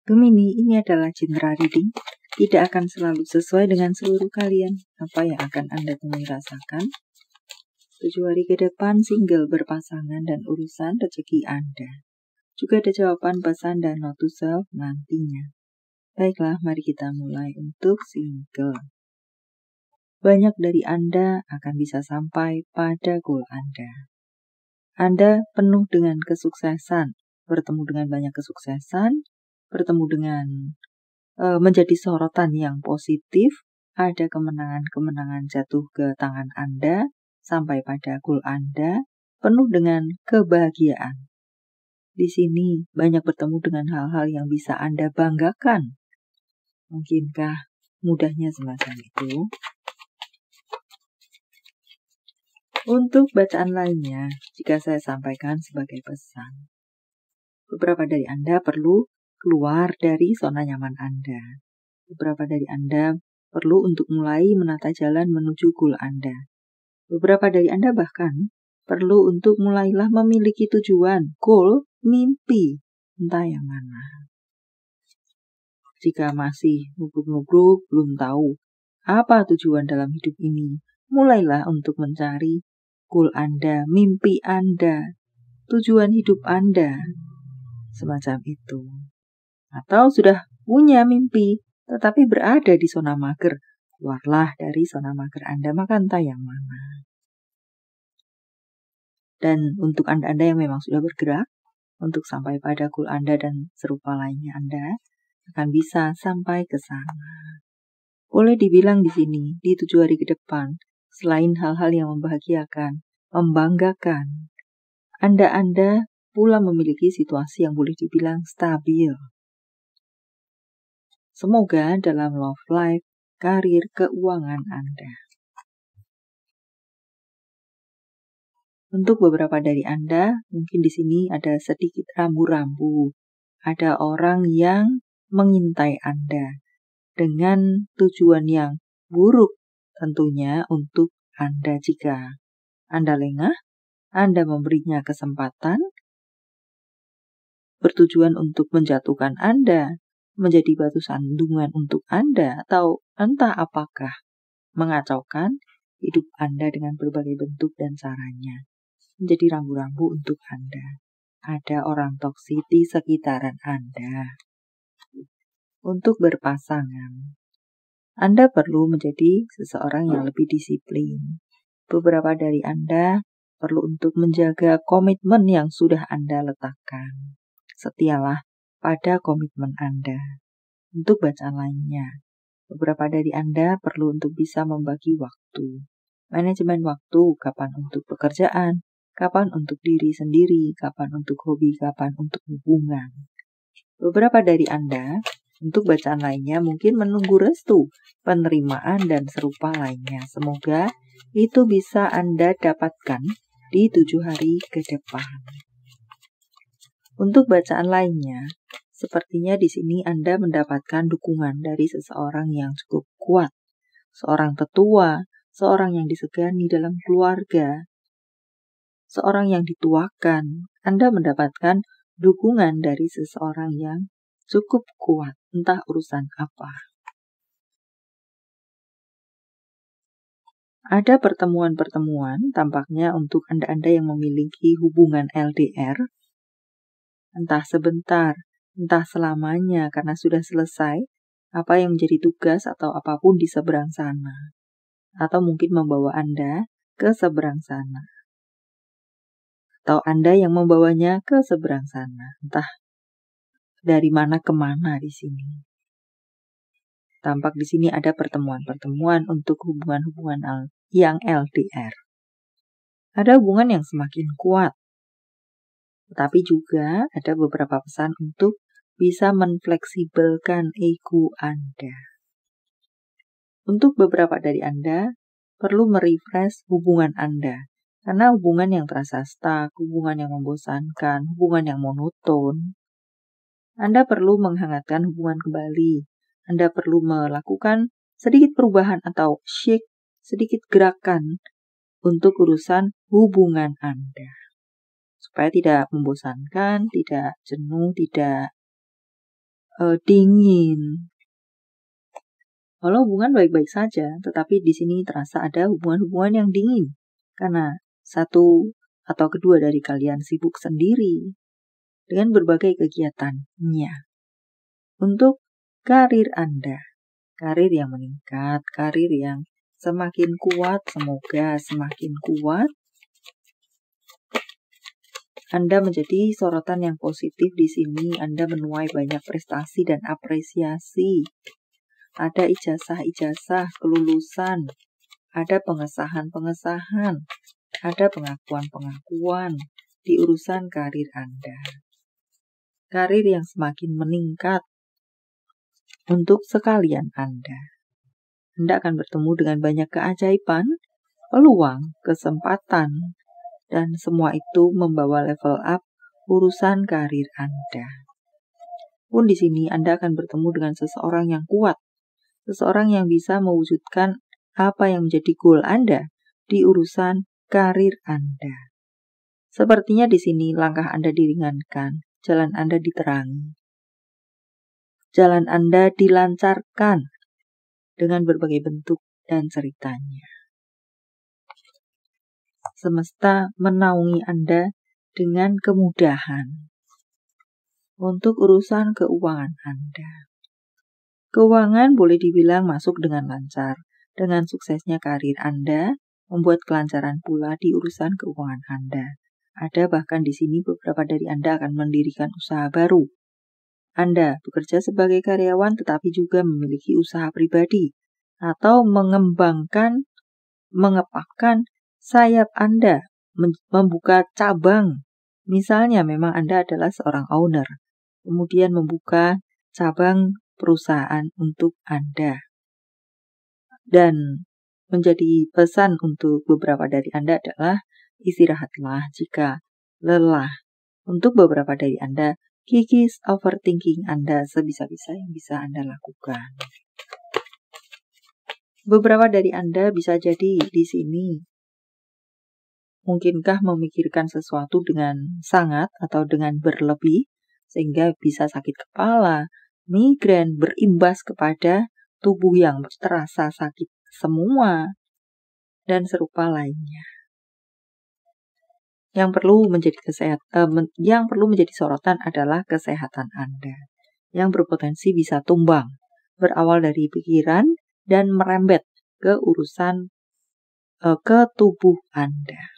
Gemini, ini adalah general reading. Tidak akan selalu sesuai dengan seluruh kalian. Apa yang akan Anda temui rasakan? 7 hari ke depan, single, berpasangan, dan urusan rezeki Anda. Juga ada jawaban, pesan, dan note to self nantinya. Baiklah, mari kita mulai untuk single. Banyak dari Anda akan bisa sampai pada goal Anda. Anda penuh dengan kesuksesan, bertemu dengan banyak kesuksesan, bertemu dengan menjadi sorotan yang positif, ada kemenangan-kemenangan jatuh ke tangan Anda, sampai pada goal Anda, penuh dengan kebahagiaan. Di sini banyak bertemu dengan hal-hal yang bisa Anda banggakan. Mungkinkah mudahnya semacam itu? Untuk bacaan lainnya, jika saya sampaikan sebagai pesan, beberapa dari Anda perlu keluar dari zona nyaman Anda. Beberapa dari Anda perlu untuk mulai menata jalan menuju goal Anda. Beberapa dari Anda bahkan perlu untuk mulailah memiliki tujuan, goal, mimpi, entah yang mana. Jika masih ngubruk-ngubruk, belum tahu apa tujuan dalam hidup ini, mulailah untuk mencari goal Anda, mimpi Anda, tujuan hidup Anda, semacam itu. Atau sudah punya mimpi, tetapi berada di zona mager, keluarlah dari zona mager Anda, maka entah yang mana. Dan untuk Anda-Anda yang memang sudah bergerak, untuk sampai pada goal Anda dan serupa lainnya, Anda akan bisa sampai ke sana. Boleh dibilang di sini, di 7 hari ke depan, selain hal-hal yang membahagiakan, membanggakan, Anda pula memiliki situasi yang boleh dibilang stabil. Semoga dalam love life, karir, keuangan Anda. Untuk beberapa dari Anda, mungkin di sini ada sedikit rambu-rambu. Ada orang yang mengintai Anda dengan tujuan yang buruk tentunya untuk Anda. Jika Anda lengah, Anda memberinya kesempatan bertujuan untuk menjatuhkan Anda, menjadi batu sandungan untuk Anda, atau entah apakah mengacaukan hidup Anda dengan berbagai bentuk dan caranya. Menjadi rambu-rambu untuk Anda. Ada orang toksik di sekitaran Anda. Untuk berpasangan, Anda perlu menjadi seseorang yang lebih disiplin. Beberapa dari Anda perlu untuk menjaga komitmen yang sudah Anda letakkan. Setialah pada komitmen Anda. Untuk bacaan lainnya, beberapa dari Anda perlu untuk bisa membagi waktu. Manajemen waktu, kapan untuk pekerjaan, kapan untuk diri sendiri, kapan untuk hobi, kapan untuk hubungan. Beberapa dari Anda, untuk bacaan lainnya mungkin menunggu restu, penerimaan, dan serupa lainnya. Semoga itu bisa Anda dapatkan di 7 hari ke depan. Untuk bacaan lainnya, sepertinya di sini Anda mendapatkan dukungan dari seseorang yang cukup kuat. Seorang tetua, seorang yang disegani dalam keluarga, seorang yang dituakan. Anda mendapatkan dukungan dari seseorang yang cukup kuat, entah urusan apa. Ada pertemuan-pertemuan tampaknya untuk Anda-Anda yang memiliki hubungan LDR, entah sebentar, entah selamanya karena sudah selesai apa yang menjadi tugas atau apapun di seberang sana. Atau mungkin membawa Anda ke seberang sana. Atau Anda yang membawanya ke seberang sana. Entah dari mana ke mana di sini. Tampak di sini ada pertemuan-pertemuan untuk hubungan-hubungan yang LDR. Ada hubungan yang semakin kuat. Tetapi juga ada beberapa pesan untuk bisa menfleksibelkan ego Anda. Untuk beberapa dari Anda, perlu merefresh hubungan Anda. Karena hubungan yang terasa stuck, hubungan yang membosankan, hubungan yang monoton. Anda perlu menghangatkan hubungan kembali. Anda perlu melakukan sedikit perubahan atau shake, sedikit gerakan untuk urusan hubungan Anda. Supaya tidak membosankan, tidak jenuh, tidak dingin. Walau hubungan baik-baik saja, tetapi di sini terasa ada hubungan-hubungan yang dingin karena satu atau kedua dari kalian sibuk sendiri dengan berbagai kegiatannya. Untuk karir Anda, karir yang meningkat, karir yang semakin kuat, semoga semakin kuat. Anda menjadi sorotan yang positif di sini. Anda menuai banyak prestasi dan apresiasi. Ada ijazah-ijazah kelulusan, ada pengesahan-pengesahan, ada pengakuan-pengakuan di urusan karir Anda. Karir yang semakin meningkat untuk sekalian Anda. Anda akan bertemu dengan banyak keajaiban, peluang, kesempatan, dan semua itu membawa level up urusan karir Anda. Pun di sini Anda akan bertemu dengan seseorang yang kuat, seseorang yang bisa mewujudkan apa yang menjadi goal Anda di urusan karir Anda. Sepertinya di sini langkah Anda diringankan, jalan Anda diterangi. Jalan Anda dilancarkan dengan berbagai bentuk dan ceritanya. Semesta menaungi Anda dengan kemudahan untuk urusan keuangan Anda. Keuangan boleh dibilang masuk dengan lancar. Dengan suksesnya karir Anda, membuat kelancaran pula di urusan keuangan Anda. Ada bahkan di sini beberapa dari Anda akan mendirikan usaha baru. Anda bekerja sebagai karyawan tetapi juga memiliki usaha pribadi atau mengembangkan, mengepakkan sayap Anda, membuka cabang. Misalnya memang Anda adalah seorang owner, kemudian membuka cabang perusahaan untuk Anda. Dan menjadi pesan untuk beberapa dari Anda adalah istirahatlah jika lelah. Untuk beberapa dari Anda, kikis overthinking Anda sebisa-bisa yang bisa Anda lakukan. Beberapa dari Anda bisa jadi di sini mungkinkah memikirkan sesuatu dengan sangat atau dengan berlebih sehingga bisa sakit kepala, migrain, berimbas kepada tubuh yang terasa sakit semua, dan serupa lainnya. Yang perlu menjadi sorotan adalah kesehatan Anda, yang berpotensi bisa tumbang, berawal dari pikiran dan merembet ke urusan ke tubuh Anda.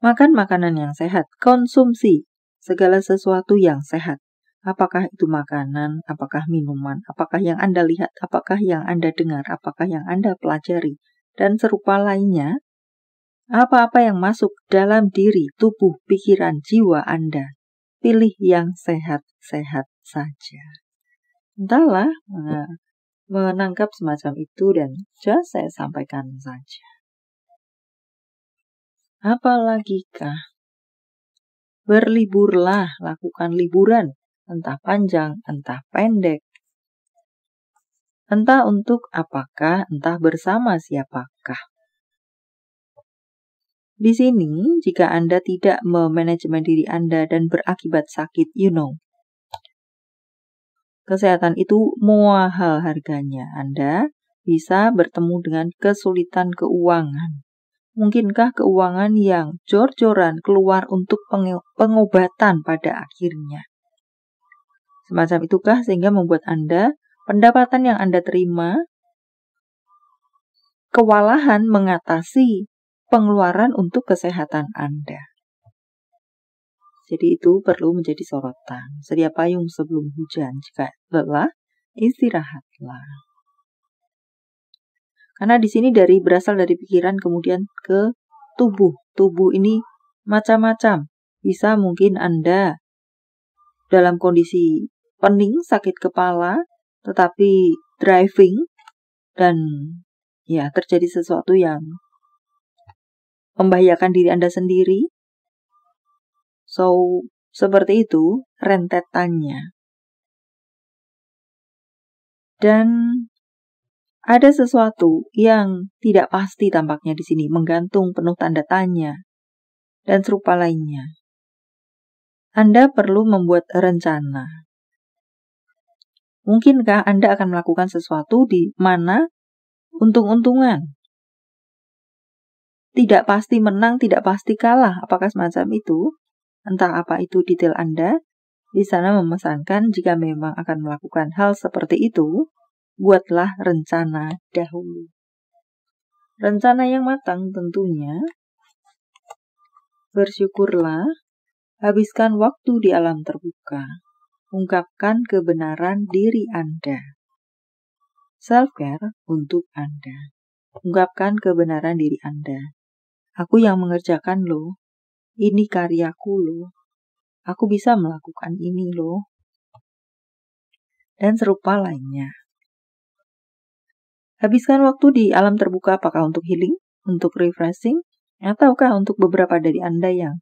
Makan makanan yang sehat, konsumsi segala sesuatu yang sehat. Apakah itu makanan, apakah minuman, apakah yang Anda lihat, apakah yang Anda dengar, apakah yang Anda pelajari, dan serupa lainnya. Apa-apa yang masuk dalam diri, tubuh, pikiran, jiwa Anda, pilih yang sehat-sehat saja. Entahlah menangkap semacam itu dan just saya sampaikan saja. Apalagikah? Berliburlah, lakukan liburan, entah panjang, entah pendek. Entah untuk apakah, entah bersama siapakah. Di sini, jika Anda tidak memanajemen diri Anda dan berakibat sakit, kesehatan itu mahal harganya. Anda bisa bertemu dengan kesulitan keuangan. Mungkinkah keuangan yang jor-joran keluar untuk pengobatan pada akhirnya? Semacam itukah sehingga membuat Anda, pendapatan yang Anda terima, kewalahan mengatasi pengeluaran untuk kesehatan Anda. Jadi itu perlu menjadi sorotan. Sedia payung sebelum hujan. Jika lelah, istirahatlah. Karena di sini berasal dari pikiran kemudian ke tubuh. Tubuh ini macam-macam. Bisa mungkin Anda dalam kondisi pening, sakit kepala, tetapi driving dan ya terjadi sesuatu yang membahayakan diri Anda sendiri. So, seperti itu rentetannya. Dan ada sesuatu yang tidak pasti tampaknya di sini, menggantung penuh tanda tanya, dan serupa lainnya. Anda perlu membuat rencana. Mungkinkah Anda akan melakukan sesuatu di mana untung-untungan? Tidak pasti menang, tidak pasti kalah. Apakah semacam itu? Entah apa itu detail Anda. Di sana memesankan jika memang akan melakukan hal seperti itu, buatlah rencana dahulu. Rencana yang matang tentunya. Bersyukurlah, habiskan waktu di alam terbuka. Ungkapkan kebenaran diri Anda. Self-care untuk Anda. Ungkapkan kebenaran diri Anda. Aku yang mengerjakan loh. Ini karyaku loh. Aku bisa melakukan ini loh. Dan serupa lainnya. Habiskan waktu di alam terbuka apakah untuk healing, untuk refreshing, ataukah untuk beberapa dari Anda yang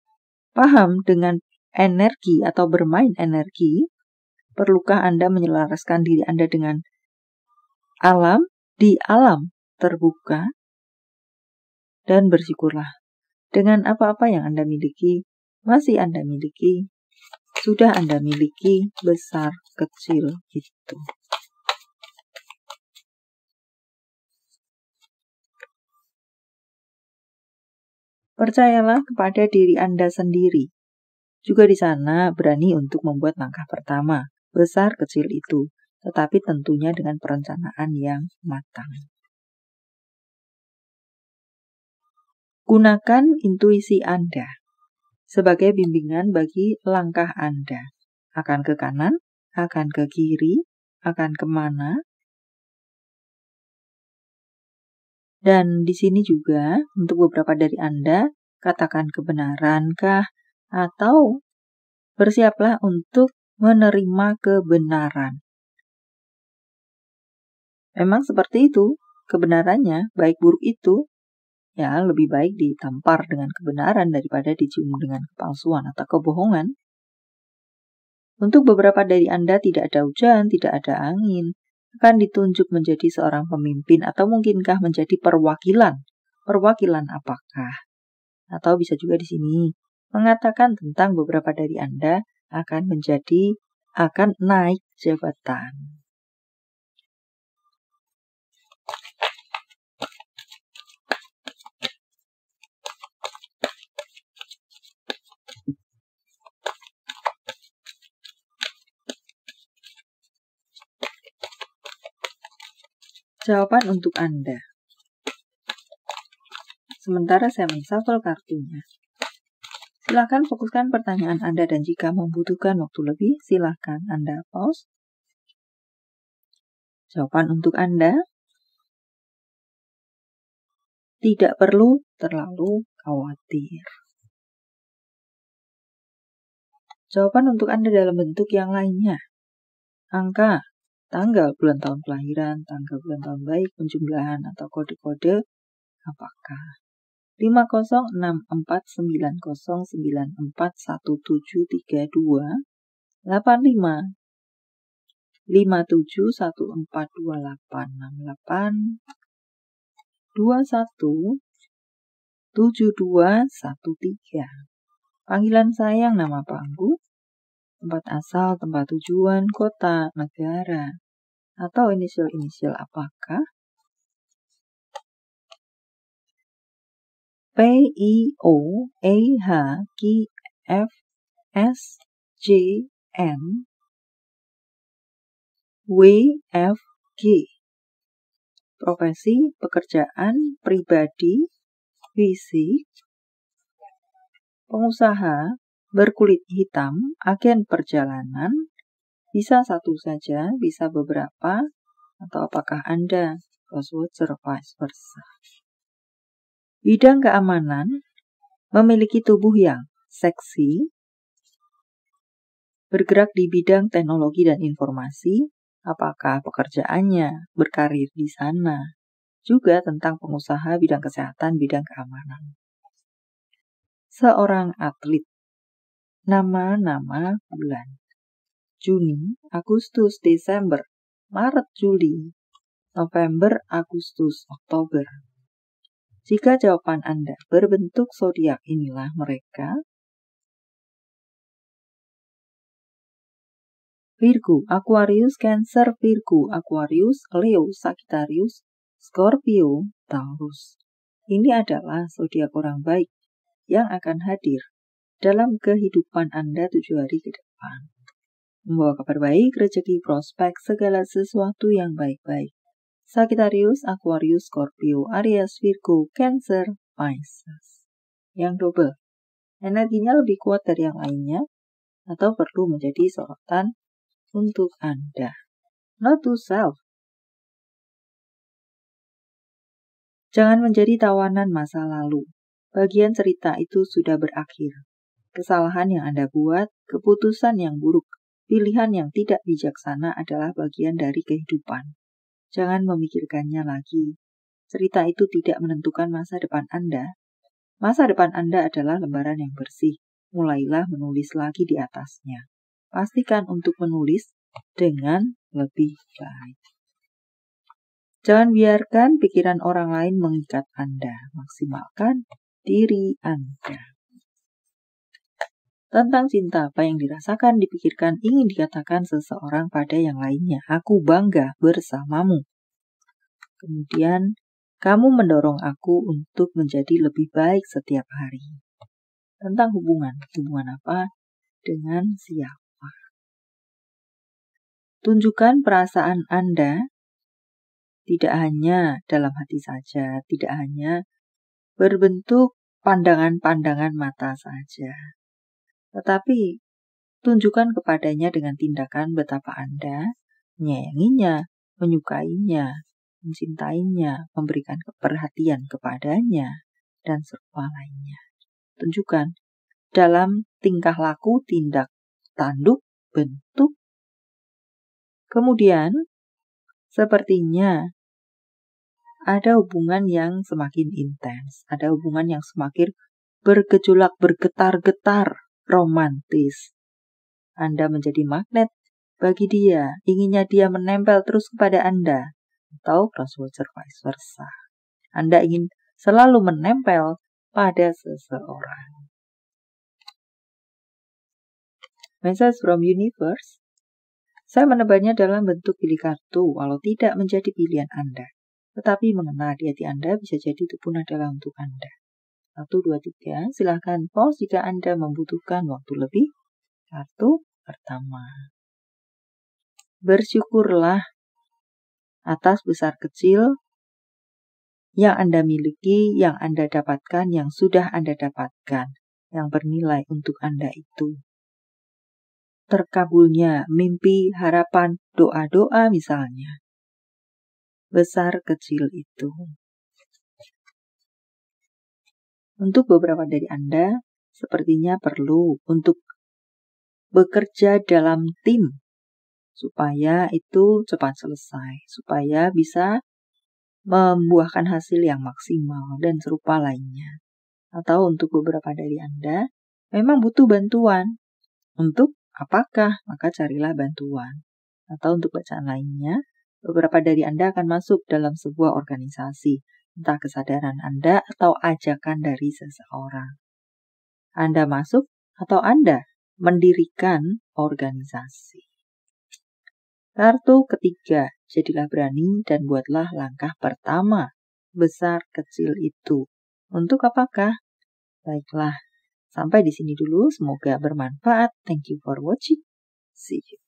paham dengan energi atau bermain energi. Perlukah Anda menyelaraskan diri Anda dengan alam, di alam terbuka, dan bersyukurlah dengan apa-apa yang Anda miliki, masih Anda miliki, sudah Anda miliki, besar, kecil, itu. Percayalah kepada diri Anda sendiri. Juga di sana berani untuk membuat langkah pertama, besar kecil itu, tetapi tentunya dengan perencanaan yang matang. Gunakan intuisi Anda sebagai bimbingan bagi langkah Anda. Akan ke kanan, akan ke kiri, akan kemana. Dan di sini juga untuk beberapa dari Anda, katakan kebenarankah atau bersiaplah untuk menerima kebenaran. Memang seperti itu, kebenarannya, baik buruk itu, ya lebih baik ditampar dengan kebenaran daripada dicium dengan kepalsuan atau kebohongan. Untuk beberapa dari Anda tidak ada hujan, tidak ada angin, akan ditunjuk menjadi seorang pemimpin atau mungkinkah menjadi perwakilan. Perwakilan apakah? Atau bisa juga di sini mengatakan tentang beberapa dari Anda akan naik jabatan. Jawaban untuk Anda. Sementara saya menshuffle kartunya. Silakan fokuskan pertanyaan Anda dan jika membutuhkan waktu lebih, silakan Anda pause. Jawaban untuk Anda. Tidak perlu terlalu khawatir. Jawaban untuk Anda dalam bentuk yang lainnya. Angka, tanggal, bulan tahun kelahiran, tanggal bulan tahun baik, penjumlahan atau kode-kode, apakah? 506490941732 85 57142868 21 7213. Panggilan sayang, nama panggung, tempat asal, tempat tujuan, kota, negara, atau inisial-inisial apakah? PIOAHQFSJN WFG. Profesi, pekerjaan, pribadi, fisik, pengusaha, berkulit hitam, agen perjalanan, bisa satu saja, bisa beberapa, atau apakah Anda crosswatcher vice versa. Bidang keamanan, memiliki tubuh yang seksi, bergerak di bidang teknologi dan informasi, apakah pekerjaannya berkarir di sana, juga tentang pengusaha, bidang kesehatan, bidang keamanan. Seorang atlet, nama-nama bulan, Juni, Agustus, Desember, Maret, Juli, November, Agustus, Oktober. Jika jawaban Anda berbentuk zodiak, inilah mereka. Virgo, Aquarius, Cancer, Virgo, Aquarius, Leo, Sagittarius, Scorpio, Taurus. Ini adalah zodiak orang baik yang akan hadir dalam kehidupan Anda 7 hari ke depan. Membawa kabar baik, rezeki, prospek, segala sesuatu yang baik-baik. Sagittarius, Aquarius, Scorpio, Aries, Virgo, Cancer, Pisces. Yang double. Energinya lebih kuat dari yang lainnya atau perlu menjadi sorotan untuk Anda. Note to self. Jangan menjadi tawanan masa lalu. Bagian cerita itu sudah berakhir. Kesalahan yang Anda buat, keputusan yang buruk, pilihan yang tidak bijaksana adalah bagian dari kehidupan. Jangan memikirkannya lagi. Cerita itu tidak menentukan masa depan Anda. Masa depan Anda adalah lembaran yang bersih. Mulailah menulis lagi di atasnya. Pastikan untuk menulis dengan lebih baik. Jangan biarkan pikiran orang lain mengikat Anda. Maksimalkan diri Anda. Tentang cinta, apa yang dirasakan, dipikirkan, ingin dikatakan seseorang pada yang lainnya. Aku bangga bersamamu. Kemudian, kamu mendorong aku untuk menjadi lebih baik setiap hari. Tentang hubungan. Hubungan apa? Dengan siapa? Tunjukkan perasaan Anda tidak hanya dalam hati saja, tidak hanya berbentuk pandangan-pandangan mata saja. Tetapi tunjukkan kepadanya dengan tindakan betapa Anda menyayanginya, menyukainya, mencintainya, memberikan perhatian kepadanya, dan serupa lainnya. Tunjukkan dalam tingkah laku, tindak tanduk, bentuk. Kemudian, sepertinya ada hubungan yang semakin intens, ada hubungan yang semakin bergejolak, bergetar-getar, romantis. Anda menjadi magnet bagi dia, inginnya dia menempel terus kepada Anda, atau cross-culture vice versa. Anda ingin selalu menempel pada seseorang. Message from universe. Saya menebarnya dalam bentuk pilih kartu, walau tidak menjadi pilihan Anda. Tetapi mengenal di hati Anda bisa jadi itu pun adalah untuk Anda. 1, 2, 3, silahkan pause jika Anda membutuhkan waktu lebih. Kartu pertama. Bersyukurlah atas besar kecil yang Anda miliki, yang Anda dapatkan, yang sudah Anda dapatkan, yang bernilai untuk Anda itu. Terkabulnya mimpi, harapan, doa-doa misalnya. Besar kecil itu. Untuk beberapa dari Anda, sepertinya perlu untuk bekerja dalam tim supaya itu cepat selesai, supaya bisa membuahkan hasil yang maksimal dan serupa lainnya. Atau untuk beberapa dari Anda, memang butuh bantuan. Untuk apakah? Maka carilah bantuan. Atau untuk bacaan lainnya, beberapa dari Anda akan masuk dalam sebuah organisasi, entah kesadaran Anda atau ajakan dari seseorang. Anda masuk atau Anda mendirikan organisasi. Kartu ketiga, jadilah berani dan buatlah langkah pertama. Besar kecil itu. Untuk apakah? Baiklah, sampai di sini dulu. Semoga bermanfaat. Thank you for watching. See you.